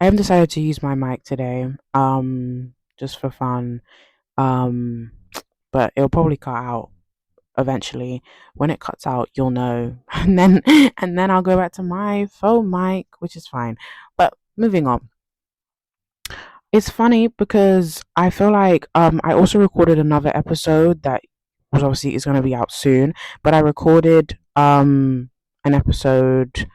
I have decided to use my mic today, just for fun. Um, but it'll probably cut out eventually. When it cuts out, you'll know, and then I'll go back to my phone mic, which is fine. But moving on, it's funny because I feel like I also recorded another episode that was obviously is going to be out soon, but I recorded an episode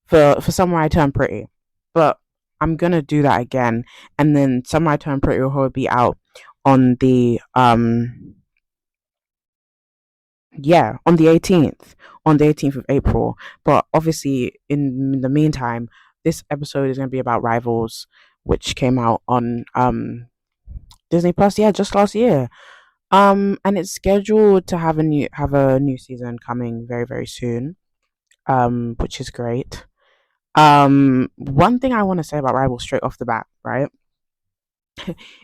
for Somewhere I Turn Pretty. But I'm gonna do that again, and then Somewhere I Turn Pretty will probably be out on the on the 18th, on the 18th of April. But obviously, in the meantime, this episode is gonna be about Rivals, which came out on Disney Plus, yeah, just last year. And it's scheduled to have a new season coming very very soon. Which is great. One thing I want to say about Rivals straight off the bat, right?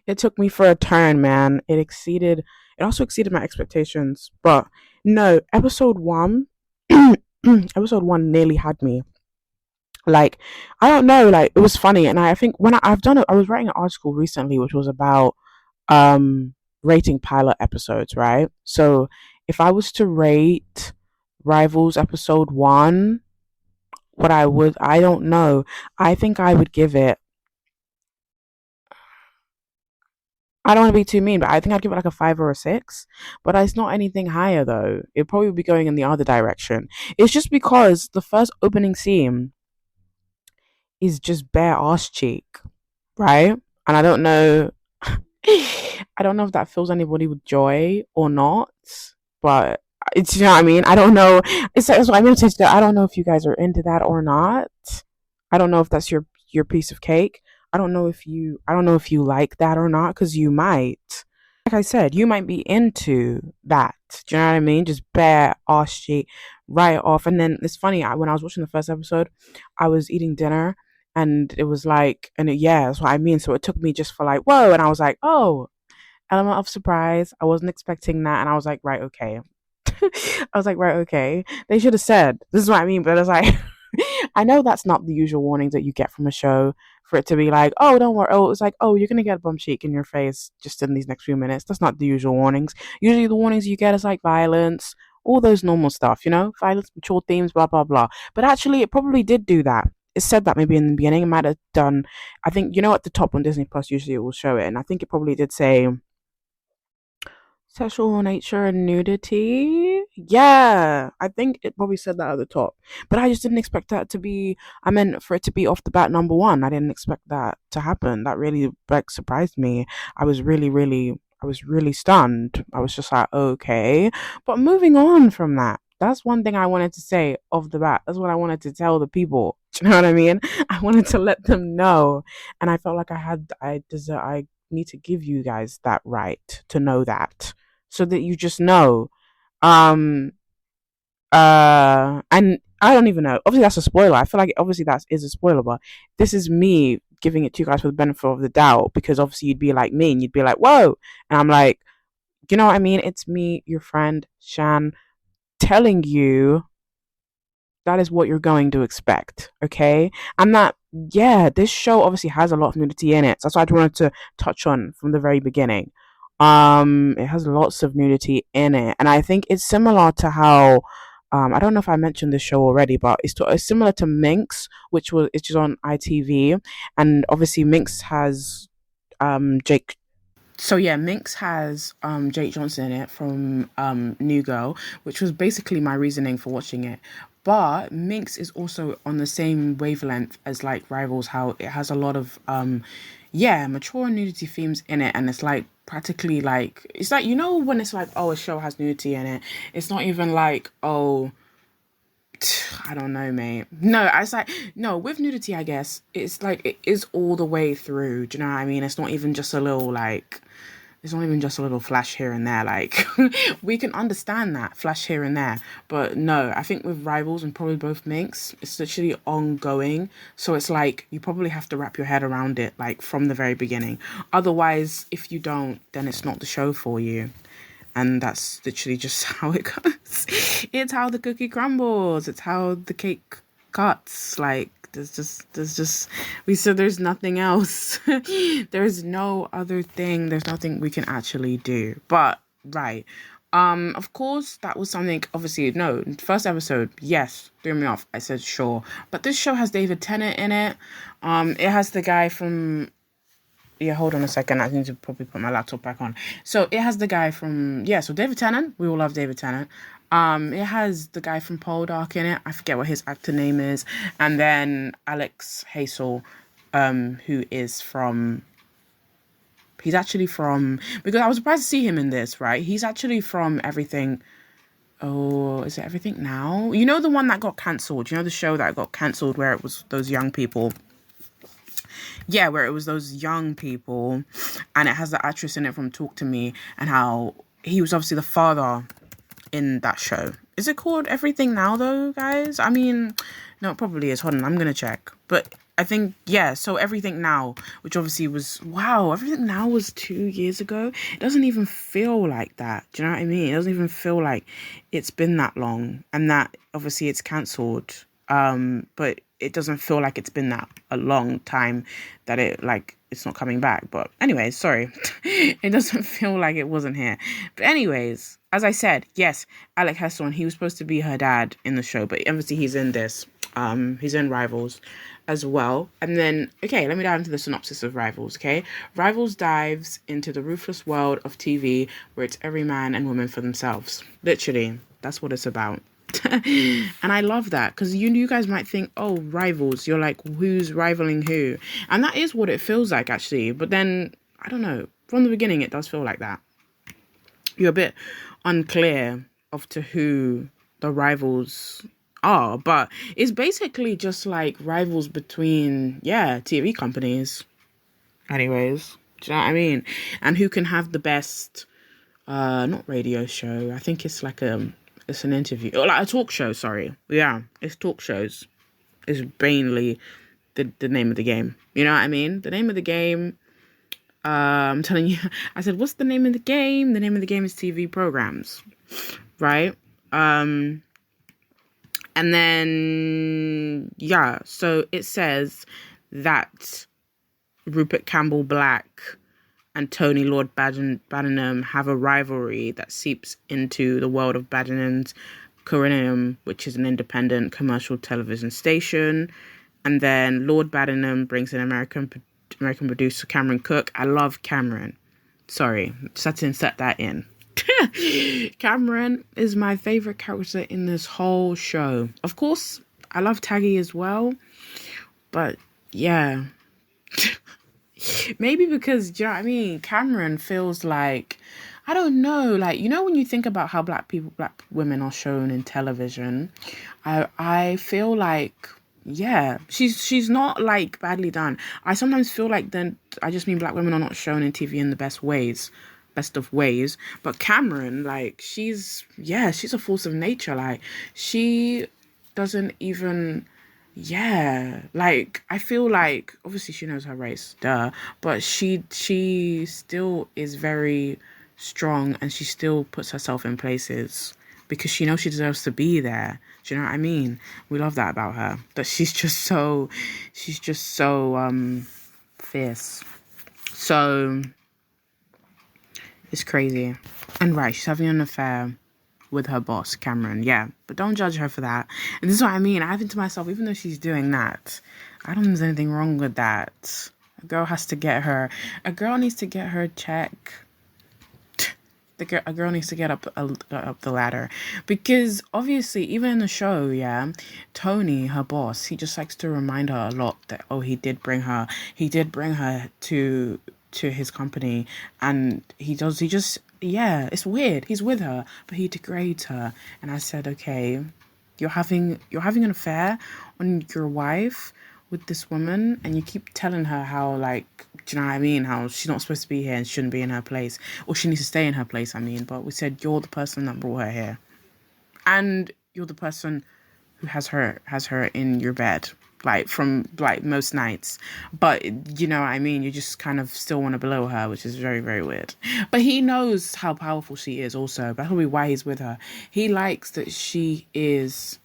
It took me for a turn, man. It also exceeded my expectations. But no, episode one, episode one nearly had me. Like, I don't know, like, it was funny. And I think when I've done it, I was writing an article recently, which was about, um, rating pilot episodes, right? So if I was to rate Rivals episode one, I don't know. I think I would give it, I don't want to be too mean, but I think I'd give it like a five or a six. But it's not anything higher though. It probably would be going in the other direction. It's just because the first opening scene is just bare ass cheek, right? And I don't know, I don't know if that fills anybody with joy or not. But it's, you know what I mean. I don't know. It's what I mean to say. I don't know if you guys are into that or not. I don't know if that's your piece of cake. I don't know if you like that or not, because you might. Like I said, you might be into that. Do you know what I mean? Just bare ass cheek right off. And then it's funny. When I was watching the first episode, I was eating dinner, and it was like, yeah, that's what I mean. So it took me just for like, whoa, and I was like, oh, element of surprise. I wasn't expecting that, and I was like, right, okay. I was like, right, okay. They should have said, this is what I mean, but it's like, I know that's not the usual warnings that you get from a show for it to be like, oh, don't worry. Oh, it's like, oh, you're going to get a bum cheek in your face just in these next few minutes. That's not the usual warnings. Usually the warnings you get is like violence, all those normal stuff, violence, mature themes, blah, blah, blah. But actually, it probably did do that. It said that maybe in the beginning. It might have done, I think, at the top on Disney Plus, usually it will show it. And I think it probably did say sexual nature and nudity. Yeah, I think it probably said that at the top. But I just didn't expect that to be, I meant for it to be off the bat number one. I didn't expect that to happen. That really like surprised me. I was really stunned. I was just like, okay. But moving on from that, that's one thing I wanted to say off the bat. That's what I wanted to tell the people. Do you know what I mean? I wanted to let them know. And I felt like I need to give you guys that right to know that, so that you just know. Um, and I don't even know. Obviously, that's a spoiler. I feel like obviously that is a spoiler, but this is me giving it to you guys for the benefit of the doubt, because obviously you'd be like me and you'd be like, whoa. And I'm like, you know what I mean? It's me, your friend, Shan, telling you that is what you're going to expect. Okay. And that, yeah, this show obviously has a lot of nudity in it. So that's what I wanted to touch on from the very beginning. It has lots of nudity in it. And I think it's similar to how, I don't know if I mentioned this show already, but it's similar to Minx, which is on ITV. And obviously Minx has, Jake, so yeah, Minx has Jake Johnson in it from New Girl, which was basically my reasoning for watching it. But Minx is also on the same wavelength as like Rivals, how it has a lot of yeah, mature nudity themes in it, and it's like practically like, it's like, when it's like, oh, a show has nudity in it, it's not even like, oh, I don't know, mate. No, I was like, no, with nudity, I guess it's like it is all the way through. Do you know what I mean? It's not even just a little like, it's not even just a little flash here and there. Like, we can understand that flash here and there, but no, I think with Rivals and probably both Minx, it's literally ongoing. So it's like you probably have to wrap your head around it like from the very beginning. Otherwise, if you don't, then it's not the show for you. And that's literally just how it goes. It's how the cookie crumbles. It's how the cake cuts. Like, There's just, we said there's nothing else. There's no other thing. There's nothing we can actually do. But, right. Of course, that was something, obviously, no, first episode, yes, threw me off. I said, sure. But this show has David Tennant in it. It has the guy from, yeah, hold on a second. I need to probably put my laptop back on. So it has the guy from, yeah, so David Tennant. We all love David Tennant. It has the guy from Poldark in it. I forget what his actor name is. And then Alex Hazel, who is from, he's actually from, because I was surprised to see him in this, right? He's actually from Everything. Oh, is it Everything Now? You know the one that got cancelled? You know the show that got cancelled where it was those young people? Yeah, where it was those young people, and it has the actress in it from Talk to Me, and how he was obviously the father in that show. Is it called Everything Now though, guys? I mean, no, it probably is. Hold on, I'm gonna check. But I think, yeah, so Everything Now, which obviously was, wow, Everything Now was 2 years ago. It doesn't even feel like that. Do you know what I mean? It doesn't even feel like it's been that long, and that obviously it's cancelled. But it doesn't feel like it's been that a long time that it's not coming back. But anyways, sorry. It doesn't feel like it wasn't here. But anyways, as I said, yes, Alec Heston, he was supposed to be her dad in the show, but obviously he's in this. He's in Rivals as well. And then, okay, let me dive into the synopsis of Rivals, okay? Rivals dives into the ruthless world of TV where it's every man and woman for themselves. Literally, that's what it's about. And I love that, because you guys might think, oh, Rivals, you're like, who's rivaling who? And that is what it feels like, actually. But then, I don't know, from the beginning it does feel like that. You're a bit unclear of to who the rivals are, but it's basically just like rivals between, yeah, TV companies. Anyways, do you know what I mean? And who can have the best, not radio show, I think it's like it's an interview, or like a talk show, sorry. Yeah, it's talk shows. It's mainly the name of the game. You know what I mean? The name of the game, I'm telling you, I said, what's the name of the game? The name of the game is TV programs, right? And then, yeah, so it says that Rupert Campbell Black and Tony Lord Baddenham have a rivalry that seeps into the world of Baddenham's Corinneum, which is an independent commercial television station. And then Lord Baddenham brings in American producer Cameron Cook. I love Cameron. Sorry, just had to insert that in. Cameron is my favourite character in this whole show. Of course, I love Taggie as well. But, yeah. Maybe because, do you know what I mean? Cameron feels like, I don't know, like, you know when you think about how black women are shown in television, I feel like, yeah, she's not like badly done. I sometimes feel like then I just mean black women are not shown in TV in the best of ways. But Cameron, like, she's a force of nature. Like, she doesn't even, yeah, like, I feel like, obviously she knows her race, duh, but she still is very strong, and she still puts herself in places because she knows she deserves to be there. Do you know what I mean? We love that about her, that she's just so fierce. So it's crazy. And right, she's having an affair with her boss, Cameron. Yeah, but don't judge her for that. And this is what I mean. I think to myself, even though she's doing that, I don't think there's anything wrong with that. A girl needs to get her check. A girl needs to get up the ladder, because obviously, even in the show, yeah, Tony, her boss, he just likes to remind her a lot that, oh, he did bring her to his company, and yeah, it's weird. He's with her, but he degrades her. And I said, okay, you're having an affair on your wife with this woman, and you keep telling her how, like, do you know what I mean? How she's not supposed to be here and shouldn't be in her place, or she needs to stay in her place. I mean, but we said you're the person that brought her here, and you're the person who has her in your bed, like, from, like, most nights. But you know what I mean? You just kind of still want to below her, which is very, very weird. But he knows how powerful she is also. That's probably why he's with her. He likes that she is,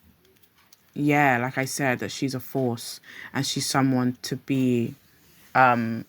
yeah, like I said, that she's a force and she's someone to be, um,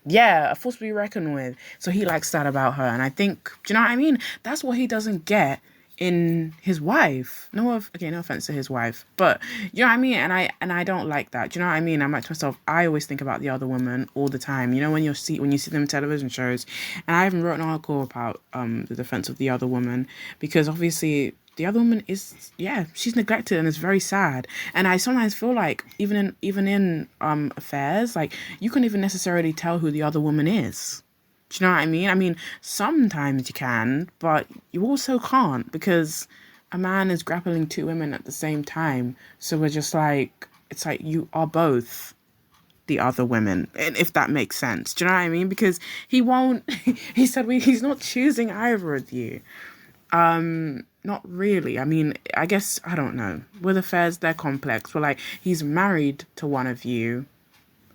yeah, a force to be reckoned with. So he likes that about her. And I think, do you know what I mean? That's what he doesn't get in his wife. Okay, no offense to his wife, but you know what I mean? And I don't like that. Do you know what I mean? I'm like to myself, I always think about the other woman all the time. You know, when you see them in television shows, and I even wrote an article about the defense of the other woman, because obviously the other woman is, yeah, she's neglected and it's very sad. And I sometimes feel like even in affairs, like you can't even necessarily tell who the other woman is. Do you know what I mean? I mean, sometimes you can, but you also can't, because a man is grappling two women at the same time. So we're just like, it's like you are both the other women, and if that makes sense. Do you know what I mean? Because he won't, he said he's not choosing either of you. Not really. I mean, I guess, I don't know. With affairs, they're complex. We're like, he's married to one of you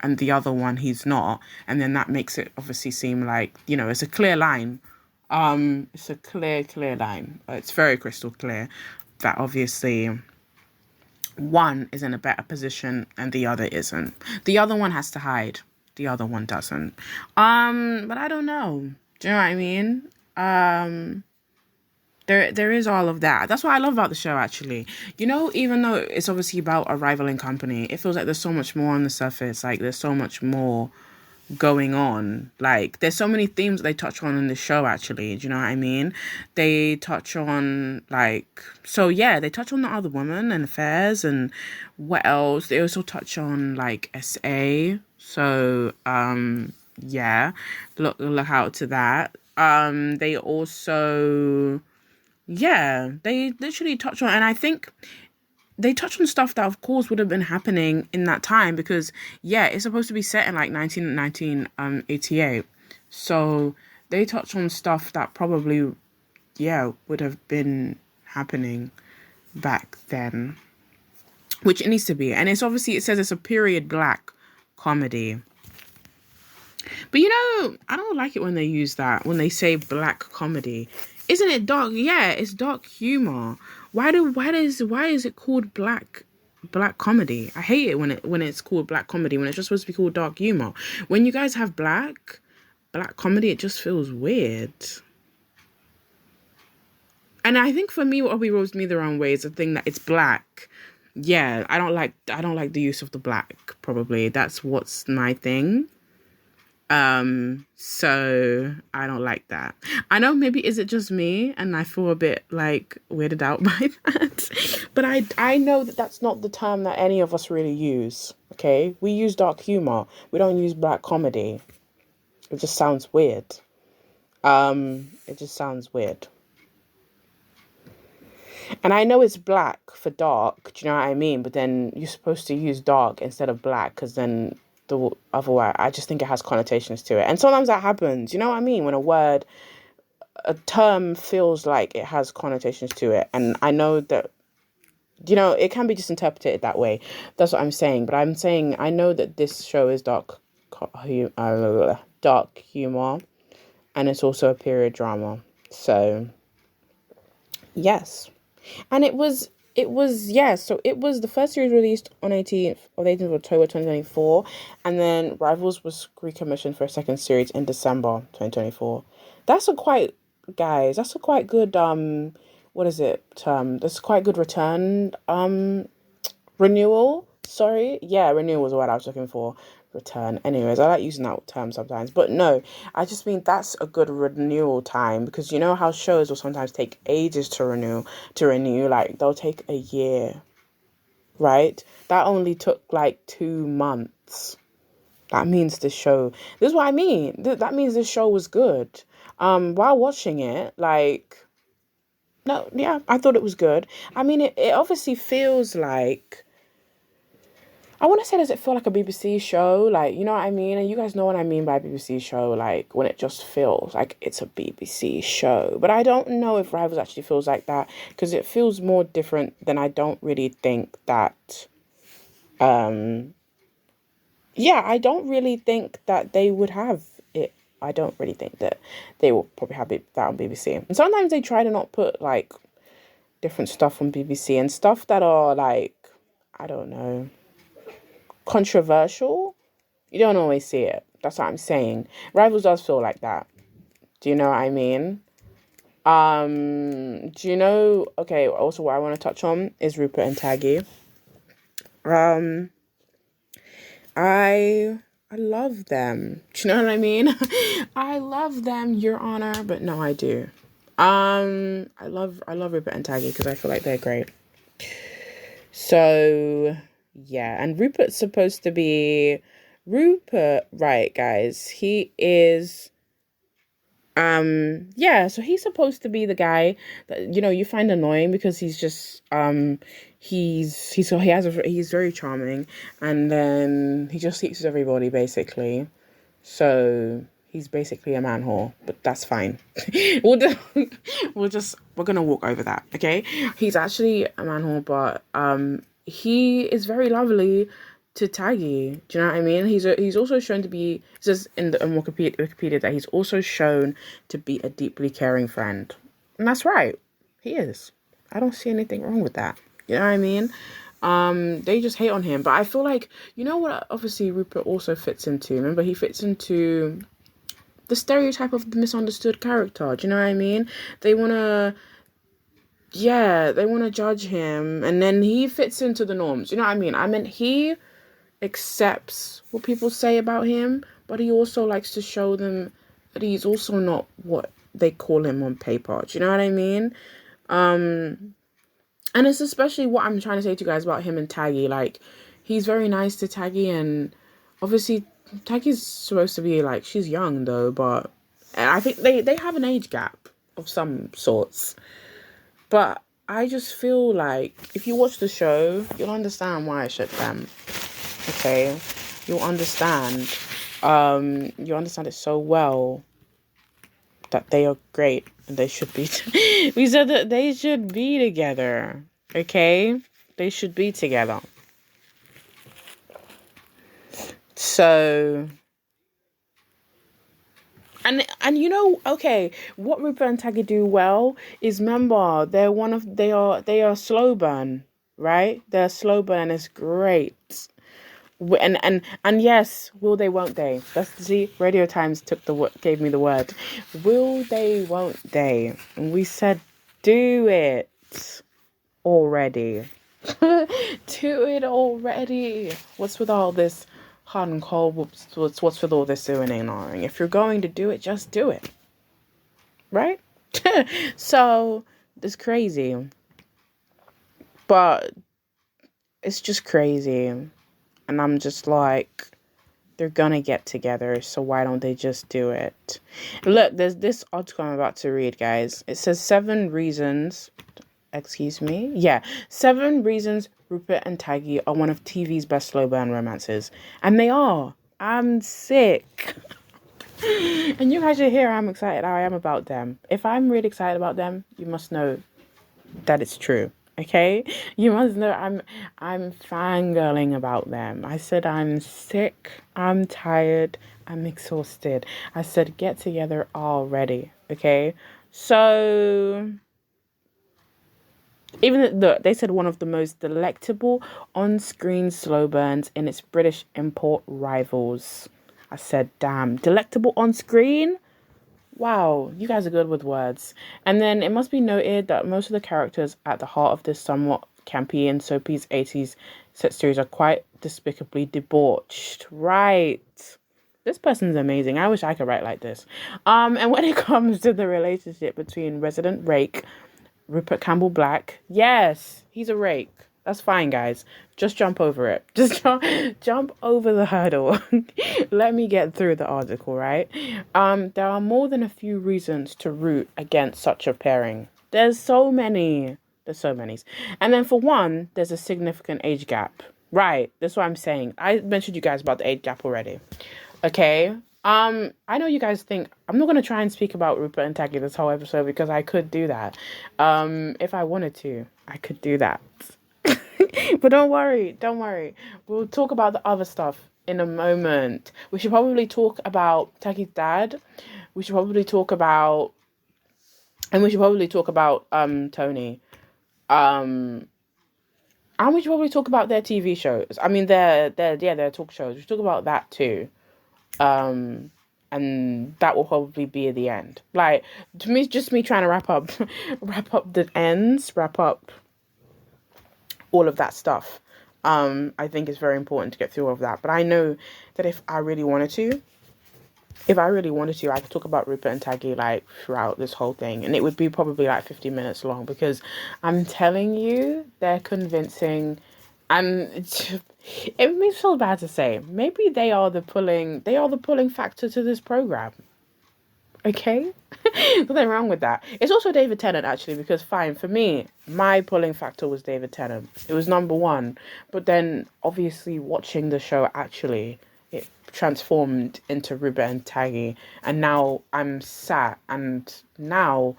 and the other one he's not. And then that makes it obviously seem like, you know, it's a clear line. It's a clear line. It's very crystal clear that obviously one is in a better position and the other isn't. The other one has to hide. The other one doesn't. But I don't know. Do you know what I mean? There is all of that. That's what I love about the show, actually. You know, even though it's obviously about a rivaling company, it feels like there's so much more on the surface. Like, there's so much more going on. Like, there's so many themes that they touch on in the show, actually. Do you know what I mean? They touch on, like... So, yeah, they touch on the other woman and affairs and what else. They also touch on, like, SA. So, yeah. Look out to that. They also... Yeah, they literally touch on, and I think they touch on stuff that, of course, would have been happening in that time, because, yeah, it's supposed to be set in, like, 1988. So they touch on stuff that probably, yeah, would have been happening back then, which it needs to be. And it's obviously, it says it's a period black comedy. But, you know, I don't like it when they use that, when they say black comedy. Isn't it dark? Yeah, it's dark humor. Why is it called black comedy? I hate it when it's called black comedy, when it's just supposed to be called dark humor. When you guys have black comedy, it just feels weird. And I think for me, what probably rubs me the wrong way is the thing that it's black. Yeah, I don't like the use of the black, probably. That's what's my thing. So I don't like that. I know, maybe is it just me and I feel a bit like weirded out by that, but I know that that's not the term that any of us really use. Okay, we use dark humor. We don't use black comedy. It just sounds weird. It just sounds weird. And I know it's black for dark. Do you know what I mean? But then you're supposed to use dark instead of black, because then the other way, I just think it has connotations to it. And sometimes that happens, you know what I mean? When a term feels like it has connotations to it. And I know that, you know, it can be just interpreted that way. That's what I'm saying. But I'm saying, I know that this show is dark humor. And it's also a period drama. So, yes. And it was the first series released on 18th of October 2024, and then Rivals was recommissioned for a second series in December 2024. That's a quite good that's quite good return renewal. Sorry. Yeah, renewal was the word I was looking for. Return. Anyways, I like using that term sometimes. But no, I just mean that's a good renewal time, because you know how shows will sometimes take ages to renew. Like, they'll take a year. Right? That only took like 2 months. That means this is what I mean. That means this show was good. While watching it, like, no, yeah, I thought it was good. I mean, it obviously feels like, I want to say, does it feel like a BBC show? Like, you know what I mean? And you guys know what I mean by BBC show, like, when it just feels like it's a BBC show. But I don't know if Rivals actually feels like that, because it feels more different than, I don't really think that, I don't really think that they would have it. I don't really think that they will probably have it that on BBC. And sometimes they try to not put, like, different stuff on BBC and stuff that are like, I don't know, controversial. You don't always see it. That's what I'm saying. Rivals does feel like that. Do you know what I mean? Do you know? Okay. Also, what I want to touch on is Rupert and Taggie. Um, I love them. Do you know what I mean? I love them, Your Honor. But no, I do. I love Rupert and Taggie because I feel like they're great. So yeah, and Rupert, right, guys? He is. Yeah, so he's supposed to be the guy that you find annoying because he's very charming, and then he just sleeps with everybody basically. So he's basically a man whore, but that's fine. we'll just, we're gonna walk over that, okay? He's actually a man whore, but he is very lovely to Taggy. Do you know what I mean? He's also shown to be, it says in Wikipedia that he's also shown to be a deeply caring friend. And that's right. He is. I don't see anything wrong with that. You know what I mean? They just hate on him. But I feel like, you know what obviously Rupert also fits into? Remember, he fits into the stereotype of the misunderstood character. Do you know what I mean? They wanna judge him, and then he fits into the norms. You know what I mean? I mean, he accepts what people say about him, but he also likes to show them that he's also not what they call him on paper. Do you know what I mean? And it's especially what I'm trying to say to you guys about him and Taggy. Like, he's very nice to Taggy, and obviously Taggy's supposed to be like, she's young though, but I think they have an age gap of some sorts. But I just feel like if you watch the show, you'll understand why I ship them. Okay, you'll understand. You understand it so well that they are great and they should be. We said that they should be together. Okay, they should be together. So, and okay, what Rupert and Taggy do well is, remember, they are slow burn, right? They're slow burn. It's great. And yes, will they, won't they? Radio Times gave me the word. Will they, won't they? And we said, do it already. Do it already. What's with all this hot and cold? What's with all this doing and ahhing? If you're going to do it, just do it. Right? So, it's crazy. But it's just crazy. And I'm just like, they're gonna get together, so why don't they just do it? Look, there's this article I'm about to read, guys. It says 7 reasons, 7 reasons Rupert and Taggy are one of TV's best slow burn romances. And they are. I'm sick. And you guys should hear how excited I am about them. If I'm really excited about them, you must know that it's true. Okay, you must know I'm fangirling about them. I said I'm sick, I'm tired, I'm exhausted. I said get together already. Okay, so they said one of the most delectable on-screen slow burns in its British import rivals. I said, damn, delectable on screen. Wow, you guys are good with words. And then it must be noted that most of the characters at the heart of this somewhat campy and soapy 80s set series are quite despicably debauched. Right. This person's amazing. I wish I could write like this. And when it comes to the relationship between resident rake Rupert Campbell Black, yes, he's a rake. That's fine, guys. Just jump over it. Just jump over the hurdle. Let me get through the article, right? There are more than a few reasons to root against such a pairing. There's so many. And then for one, there's a significant age gap. Right. That's what I'm saying. I mentioned you guys about the age gap already. Okay. I know you guys think I'm not going to try and speak about Rupert and Taggy this whole episode because I could do that. If I wanted to, I could do that. But don't worry. We'll talk about the other stuff in a moment. We should probably talk about Taggy's dad. We should probably talk about Tony. Um, and we should probably talk about their TV shows. I mean, their talk shows. We should talk about that too. Um, and that will probably be the end. Like, to me, it's just me trying to wrap up, wrap up the ends, wrap up all of that stuff. I think it's very important to get through all of that. But I know that if I really wanted to, I could talk about Rupert and Taggie like throughout this whole thing, and it would be probably like 50 minutes long because I'm telling you, they're convincing, and it makes me feel bad to say. Maybe they are the pulling factor to this program. Okay, nothing wrong with that. It's also David Tennant actually, because fine for me, my pulling factor was David Tennant. It was number one, but then obviously watching the show actually, it transformed into Rupert and Taggy, and now I'm sat, and now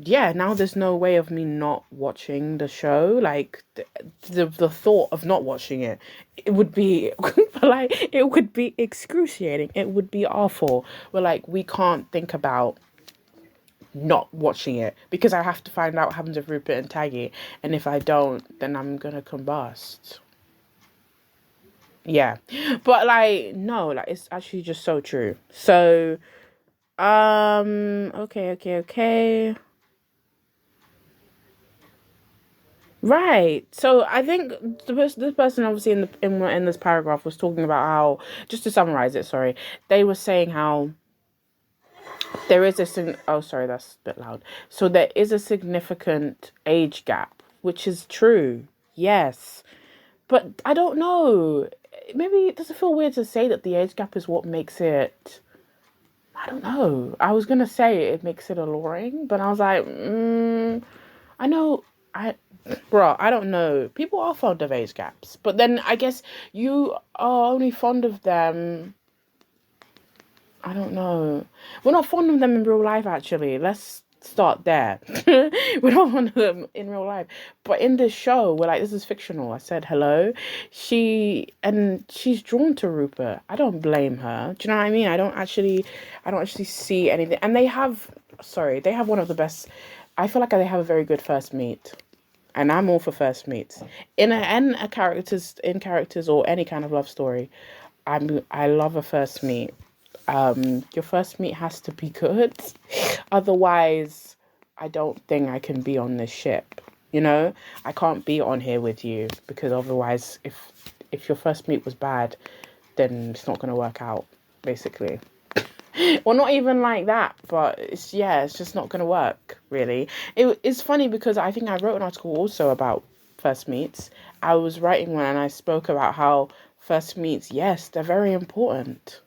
yeah, now there's no way of me not watching the show. Like the thought of not watching it, it would be like it would be excruciating. It would be awful. But like we can't think about not watching it because I have to find out what happens with Rupert and Taggy, and if I don't, then I'm gonna combust. Yeah, but like no, like it's actually just so true. So okay. Right. So I think this person obviously in this paragraph was talking about how, just to summarize it, sorry, they were saying how there is oh sorry, that's a bit loud. So there is a significant age gap, which is true. Yes. But I don't know. Maybe does it feel weird to say that the age gap is what makes it, I don't know. I was gonna say it makes it alluring, but I was like, I know I bro, I don't know. People are fond of age gaps, but then I guess you are only fond of them. I don't know. We're not fond of them in real life, actually. Let's start there. We're not fond of them in real life, but in this show, we're like, this is fictional. I said hello. She's drawn to Rupert. I don't blame her. Do you know what I mean? I don't actually see anything. And they have one of the best. I feel like they have a very good first meet. And I'm all for first meets in characters or any kind of love story. I love a first meet. Your first meet has to be good, otherwise, I don't think I can be on this ship. You know, I can't be on here with you because otherwise, if your first meet was bad, then it's not going to work out. Basically. Well, not even like that, but it's just not going to work, really. It's funny because I think I wrote an article also about first meets. I was writing one and I spoke about how first meets, yes, they're very important.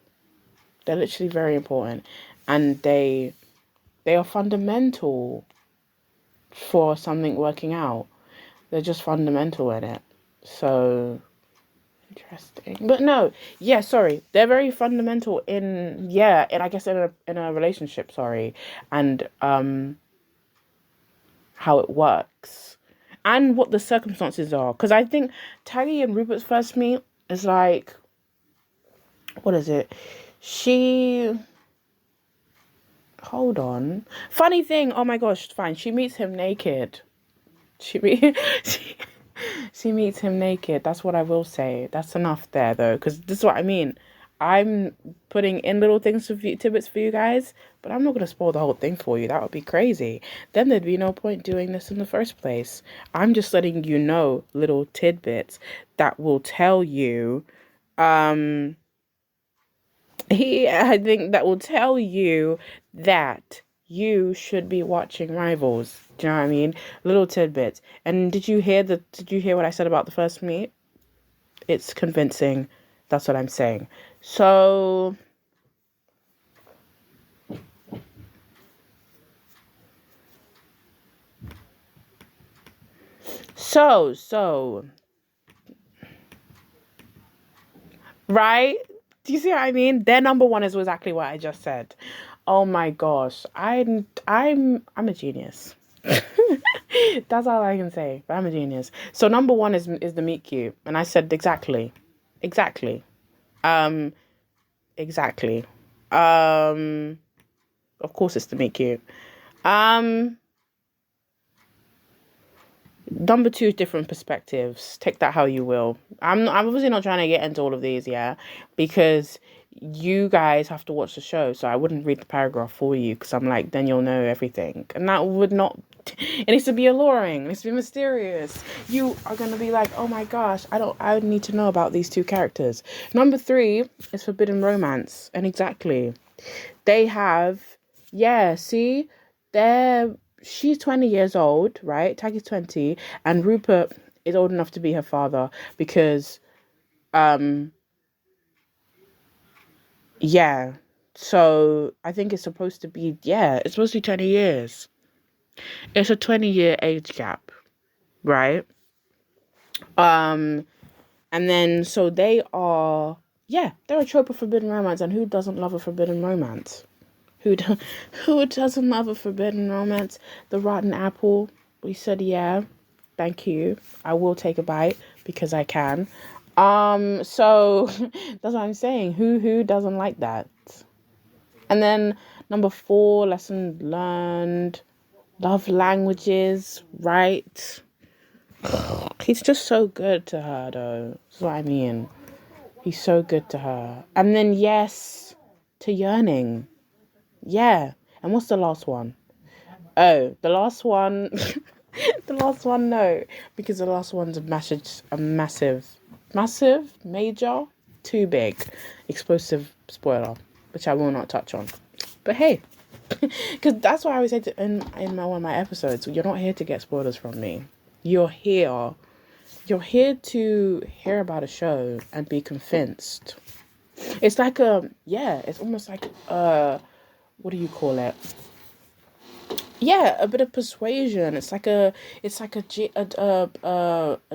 They're literally very important. And they are fundamental for something working out. They're just fundamental in it. So interesting. But no, yeah, sorry. They're very fundamental and I guess in a relationship, sorry. And how it works. And what the circumstances are. Because I think Taggy and Rupert's first meet is like, what is it? Hold on. Funny thing, oh my gosh, fine. She meets him naked. She She meets him naked. That's what I will say. That's enough there, though, because this is what I mean. I'm putting in little things for tidbits for you guys, but I'm not going to spoil the whole thing for you. That would be crazy. Then there'd be no point doing this in the first place. I'm just letting you know little tidbits that will tell you, I think that will tell you that you should be watching Rivals. Do you know what I mean? Little tidbits. And did you hear what I said about the first meet? It's convincing. That's what I'm saying. So right? Do you see what I mean? Their number one is exactly what I just said. Oh my gosh. I'm a genius. That's all I can say. But I'm a genius. So number one is the meet cute. And I said exactly. Exactly. Um exactly. Of course it's the meet cute. Um Number two, different perspectives. Take that how you will. I'm obviously not trying to get into all of these, yeah, because you guys have to watch the show, so I wouldn't read the paragraph for you because I'm like, then you'll know everything, and that would not. It needs to be alluring. It needs to be mysterious. You are gonna be like, oh my gosh, I would need to know about these two characters. Number three is forbidden romance, and exactly, they have, yeah. See, they're she's 20 years old, right? Taggie's 20, and Rupert is old enough to be her father because, um, yeah. So I think it's supposed to be, yeah, it's supposed to be 20 years. It's a 20-year age gap, right? Um, and then so they are, yeah, they're a trope of forbidden romance, and who doesn't love a forbidden romance? Who do, who doesn't love a forbidden romance? The rotten apple. We said yeah. Thank you. I will take a bite because I can. So that's what I'm saying. Who doesn't like that? And then number four, lesson learned. Love languages, right? He's just so good to her though. That's what I mean. He's so good to her. And then yes, to yearning. Yeah. And what's the last one? Oh, the last one. The last one, no, because the last one's massive, major, too big, explosive spoiler, which I will not touch on. But hey, because that's why I always say in one of my episodes, you're not here to get spoilers from me. You're here. You're here to hear about a show and be convinced. It's like it's almost like what do you call it? Yeah, a bit of persuasion. It's like a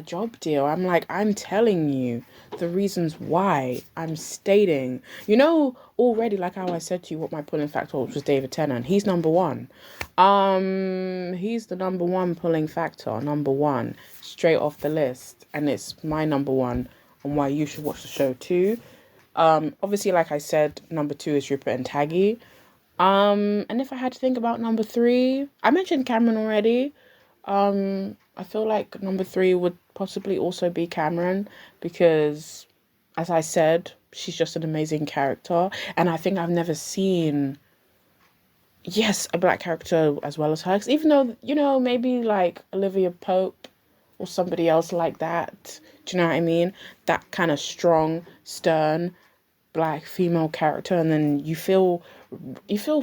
job deal. I'm telling you the reasons why. I'm stating, already, like how I said to you what my pulling factor was David Tennant. He's number one. He's the number one pulling factor, number one, straight off the list. And it's my number one on why you should watch the show too. Obviously, like I said, number two is Rupert and Taggie. And if I had to think about number three, I mentioned Cameron already. I feel like number three would possibly also be Cameron because, as I said, she's just an amazing character. And I think I've never seen, yes, a black character as well as her. 'Cause even though, maybe like Olivia Pope or somebody else like that. Do you know what I mean? That kind of strong, stern, black female character, and then you feel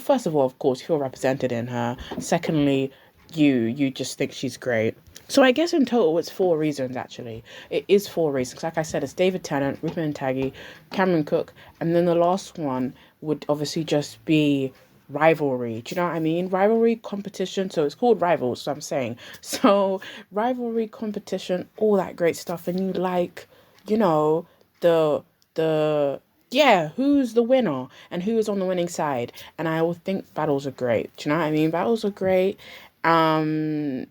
first of all, of course, you feel represented in her. Secondly, you just think she's great. So I guess in total it's four reasons. Actually, it is four reasons. Like I said, it's David Tennant, Rupert and Taggie, Cameron Cook, and then the last one would obviously just be rivalry. Do you know what I mean? Rivalry competition. So it's called Rivals. So I'm saying so rivalry competition, all that great stuff, and you like, you know, the the yeah, who's the winner and who is on the winning side. And I will think battles are great. Do you know what I mean? Battles are great. Um,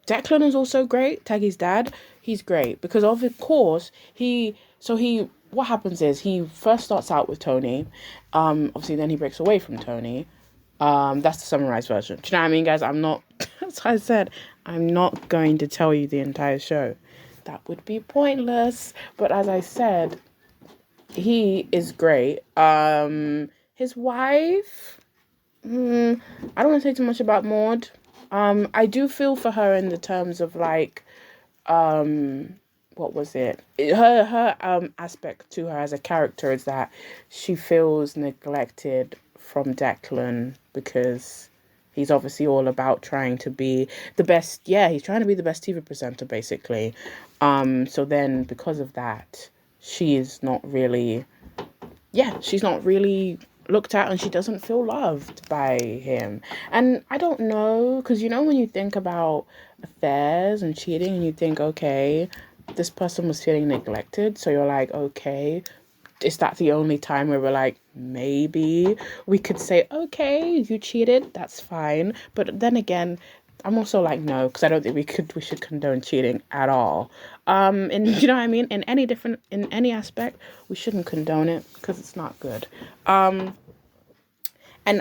Declan is also great. Taggie's dad, he's great because of course what happens is he first starts out with Tony. Obviously then he breaks away from Tony. That's the summarized version. Do you know what I mean, guys? I'm not. That's why I said I'm not going to tell you the entire show. That would be pointless. But as I said, he is great. His wife. I don't want to say too much about Maud. I do feel for her in the terms of like, what was it? Her aspect to her as a character is that she feels neglected from Declan because he's obviously all about trying to be the best. Yeah, he's trying to be the best TV presenter basically. So then because of that, she is not really. Yeah, she's not really looked at and she doesn't feel loved by him. And I don't know, because when you think about affairs and cheating and you think, okay, this person was feeling neglected, so you're like, okay, is that the only time where we're like, maybe we could say, okay, you cheated, that's fine. But then again, I'm also like, no, because I don't think we should condone cheating at all. And you know what I mean? In any aspect, we shouldn't condone it because it's not good. And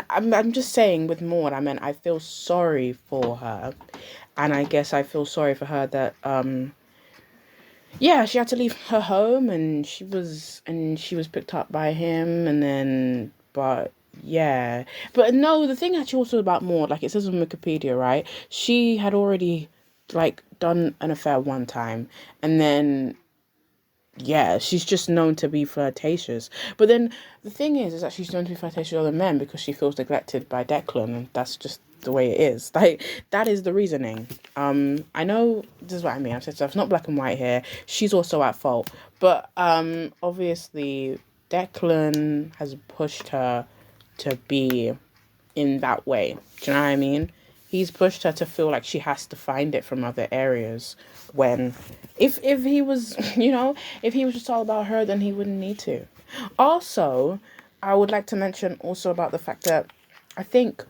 I'm just saying with Maud, I feel sorry for her. And I guess I feel sorry for her that yeah, she had to leave her home, and she was picked up by him, and then but yeah, but no, the thing actually also about Maud, like it says on Wikipedia, right? She had already like done an affair one time, and then yeah, she's just known to be flirtatious. But then the thing is that she's known to be flirtatious with other men because she feels neglected by Declan, and that's just the way it is. Like that is the reasoning. I know this is what I mean. I've said stuff. It's not black and white here. She's also at fault, but obviously Declan has pushed her to be in that way. Do you know what I mean? He's pushed her to feel like she has to find it from other areas when if he was, if he was just all about her, then he wouldn't need to. Also, I would like to mention also about the fact that I think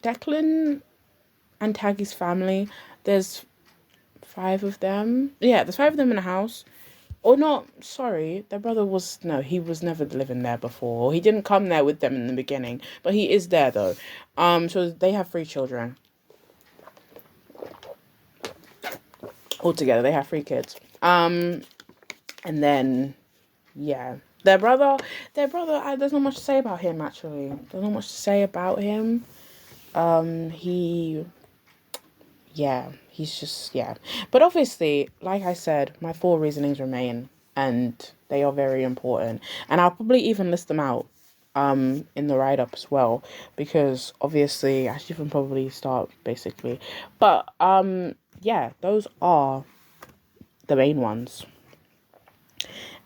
Declan and Taggie's family, there's five of them. Yeah, there's five of them in a house. Or not, sorry, their brother was, no, he was never living there before. He didn't come there with them in the beginning, but he is there though. So they have three children. Altogether, they have three kids. And then, yeah. There's not much to say about him, actually. There's not much to say about him. He's just, yeah. But obviously, like I said, my four reasonings remain, and they are very important. And I'll probably even list them out in the write-up as well, because obviously I should even probably start, basically. But, yeah, those are the main ones.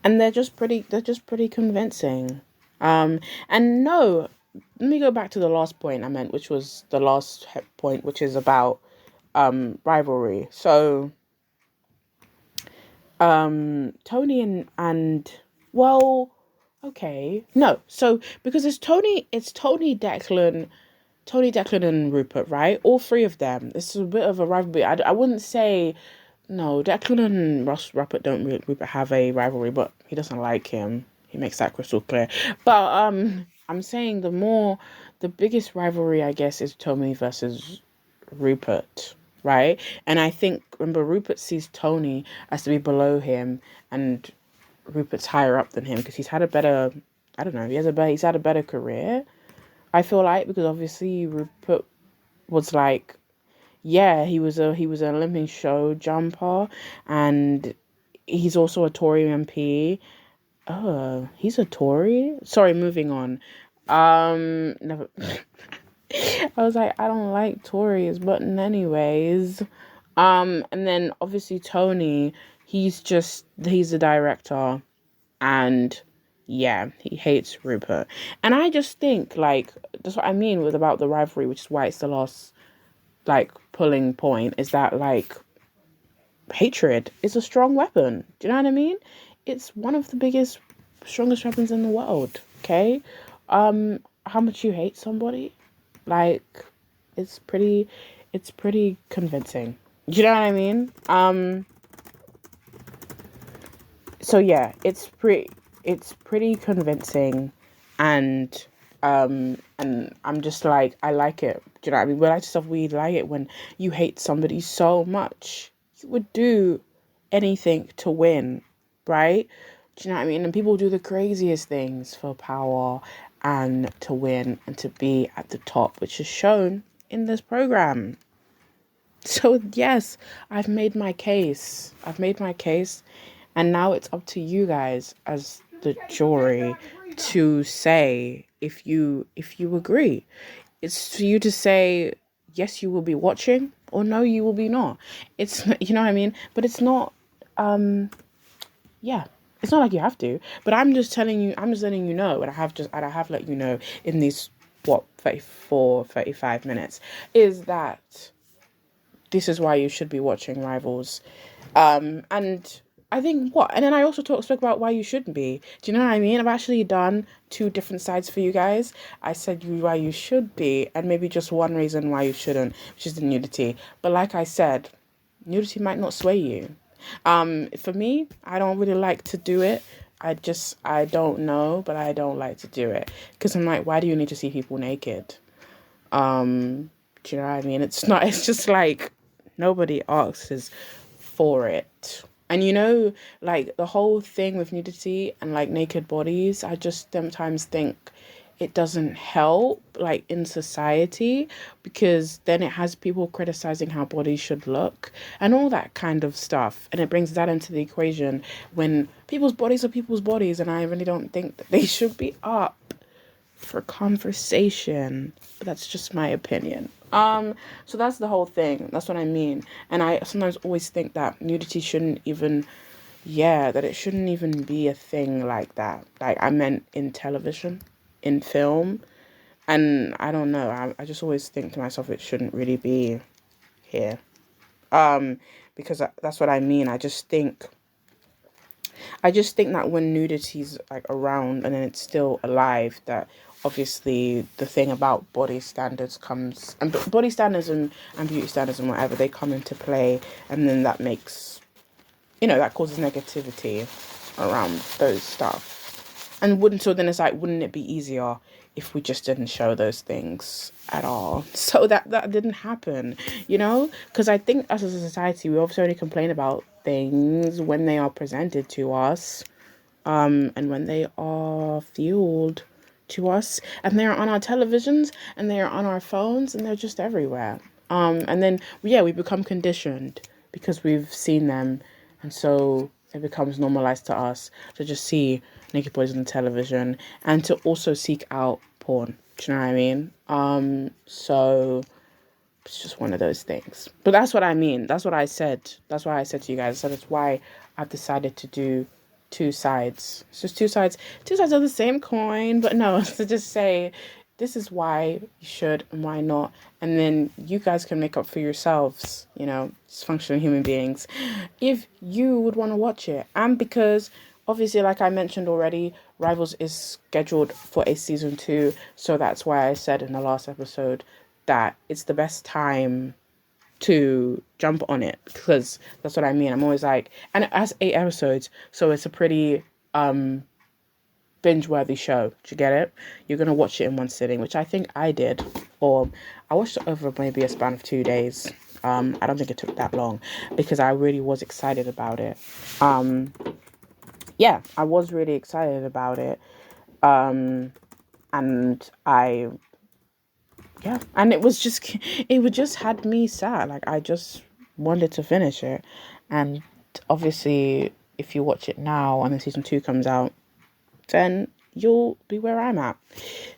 And they're just pretty convincing. And no, let me go back to the last point I meant, which was the last point, which is about rivalry. So Tony and well, okay, no, so because it's Tony, Declan and Rupert, right? All three of them. This is a bit of a rivalry. I wouldn't say no. Declan and Rupert don't really, Rupert have a rivalry, but he doesn't like him. He makes that crystal clear. But I'm saying the biggest rivalry, I guess, is Tony versus Rupert, right? And I think, remember, Rupert sees Tony as to be below him, and Rupert's higher up than him because he's had a better, I don't know, he's had a better career, I feel like, because obviously Rupert was like, yeah, he was an Olympic show jumper, and he's also a Tory MP. Oh, he's a Tory? Sorry, moving on. Never. I was like, I don't like Tories, but anyways. And then obviously Tony, he's the director, and yeah, he hates Rupert. And I just think, like, that's what I mean with about the rivalry, which is why it's the last, like, pulling point, is that, like, hatred is a strong weapon. Do you know what I mean? It's one of the biggest, strongest weapons in the world, okay? How much you hate somebody, like, it's pretty convincing. Do you know what I mean? So yeah, it's pretty convincing, and I'm just like, I like it. Do you know what I mean? We like it when you hate somebody so much. You would do anything to win, right? Do you know what I mean? And people do the craziest things for power and to win and to be at the top, which is shown in this program. So yes, I've made my case. And now it's up to you guys as the jury to say if you agree. It's for you to say yes, you will be watching, or no, you will be not. It's, you know what I mean? But it's not yeah. It's not like you have to, but I'm just letting you know, and I have let you know in these 35 minutes, is that this is why you should be watching Rivals. And I think and then I also spoke about why you shouldn't be. Do you know what I mean? I've actually done two different sides for you guys. I said why you should be, and maybe just one reason why you shouldn't, which is the nudity. But like I said, nudity might not sway you. For me, I don't really like to do it. I don't know, but I don't like to do it. Because I'm like, why do you need to see people naked? Do you know what I mean? It's just like, Nobody asks for it. And like the whole thing with nudity and like naked bodies, I just sometimes think it doesn't help like in society, because then it has people criticizing how bodies should look and all that kind of stuff, and it brings that into the equation when people's bodies are people's bodies, and I really don't think that they should be up for conversation. But that's just my opinion. So that's the whole thing. That's what I mean. And I sometimes always think that nudity shouldn't even, yeah, that it shouldn't even be a thing like that. Like, I meant in television, in film. And I don't know. I just always think to myself it shouldn't really be here. Because that's what I mean. I just think that when nudity's like around and then it's still alive, that obviously the thing about body standards comes, and body standards and beauty standards and whatever, they come into play, and then that makes, that causes negativity around those stuff. And wouldn't it be easier if we just didn't show those things at all? So that didn't happen, because I think as a society, we obviously only complain about things when they are presented to us, and when they are fueled to us, and they're on our televisions, and they're on our phones, and they're just everywhere. And then, yeah, we become conditioned because we've seen them, and so it becomes normalized to us to just see naked bodies on the television and to also seek out porn. Do you know what I mean? So it's just one of those things. But that's what I mean. That's what I said. That's why I said to you guys. So that's why I've decided to do two sides. It's just two sides of the same coin. But no, to just say, this is why you should and why not. And then you guys can make up for yourselves, dysfunctional human beings, if you would want to watch it. And because, obviously, like I mentioned already, Rivals is scheduled for a season 2. So that's why I said in the last episode that it's the best time to jump on it. Because that's what I mean. I'm always like, and it has 8 episodes. So it's a pretty binge-worthy show. Do you get it? You're going to watch it in one sitting, which I think I did. Or I watched it over maybe a span of 2 days. I don't think it took that long because I really was excited about it. Yeah, I was really excited about it. And it would just had me sad. Like, I just wanted to finish it. And obviously, if you watch it now and then season 2 comes out, then you'll be where I'm at.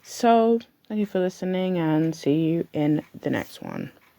So, thank you for listening, and see you in the next one.